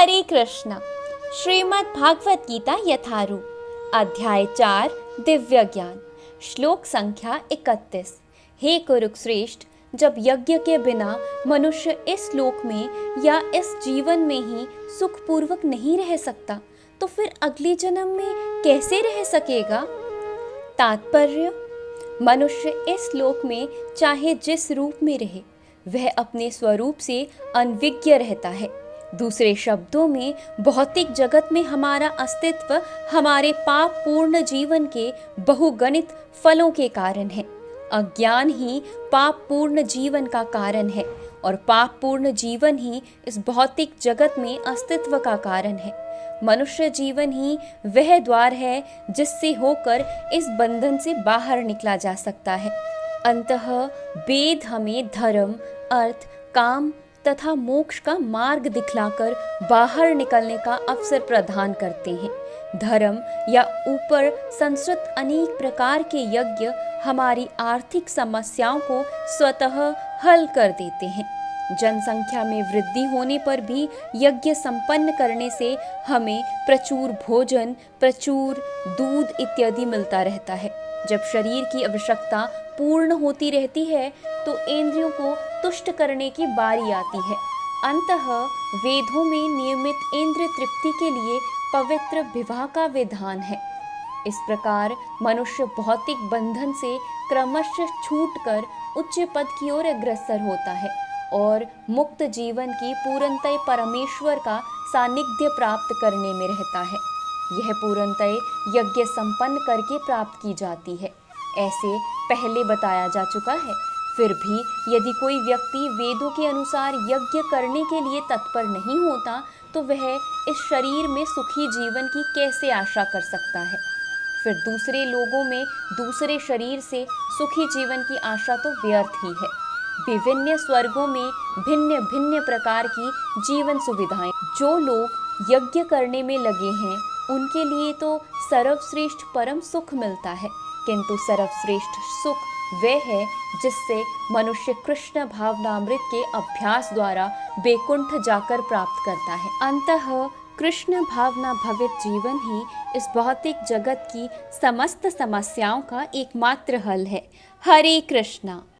हरे कृष्णा। श्रीमद् भागवत गीता यथारूप अध्याय 4 दिव्य ज्ञान श्लोक संख्या 31। हे कुरुक श्रेष्ठ, जब यज्ञ के बिना मनुष्य इस लोक में या इस जीवन में ही सुखपूर्वक नहीं रह सकता तो फिर अगले जन्म में कैसे रह सकेगा। तात्पर्य, मनुष्य इस लोक में चाहे जिस रूप में रहे वह अपने स्वरूप से अनविज्ञ रहता है। दूसरे शब्दों में भौतिक जगत में हमारा अस्तित्व हमारे पाप पूर्ण जीवन के बहुगणित फलों के कारण है। अज्ञान ही पाप पूर्ण जीवन का कारण है और पाप पूर्ण जीवन ही इस भौतिक जगत में अस्तित्व का कारण है। मनुष्य जीवन ही वह द्वार है जिससे होकर इस बंधन से बाहर निकला जा सकता है। अंततः वेद हमें धर्म, अर्थ, काम तथा मोक्ष का मार्ग दिखलाकर बाहर निकलने का अवसर प्रदान करते हैं। धर्म या ऊपर संस्कृत अनेक प्रकार के यज्ञ हमारी आर्थिक समस्याओं को स्वतः हल कर देते हैं। जनसंख्या में वृद्धि होने पर भी यज्ञ संपन्न करने से हमें प्रचुर भोजन, प्रचुर दूध इत्यादि मिलता रहता है। जब शरीर की आवश्यकता पूर्ण होती रहती है तो इंद्रियों को तुष्ट करने की बारी आती है। अंततः वेदों में नियमित इंद्र तृप्ति के लिए पवित्र विवाह का विधान है। इस प्रकार मनुष्य भौतिक बंधन से क्रमशः छूटकर उच्च पद की ओर अग्रसर होता है और मुक्त जीवन की पूर्णतः परमेश्वर का सानिध्य प्राप्त करने में रहता है। यह पूर्णतः यज्ञ संपन्न करके प्राप्त की जाती है, ऐसे पहले बताया जा चुका है। फिर भी यदि कोई व्यक्ति वेदों के अनुसार यज्ञ करने के लिए तत्पर नहीं होता तो वह इस शरीर में सुखी जीवन की कैसे आशा कर सकता है। फिर दूसरे लोगों में दूसरे शरीर से सुखी जीवन की आशा तो व्यर्थ ही है। विभिन्न स्वर्गों में भिन्न भिन्न प्रकार की जीवन सुविधाएं। जो लोग यज्ञ करने में लगे हैं उनके लिए तो सर्वश्रेष्ठ परम सुख मिलता है, किंतु सर्वश्रेष्ठ सुख वह है जिससे मनुष्य कृष्ण भावनामृत के अभ्यास द्वारा वैकुंठ जाकर प्राप्त करता है। अंततः कृष्ण भावना भवित जीवन ही इस भौतिक जगत की समस्त समस्याओं का एकमात्र हल है। हरे कृष्णा।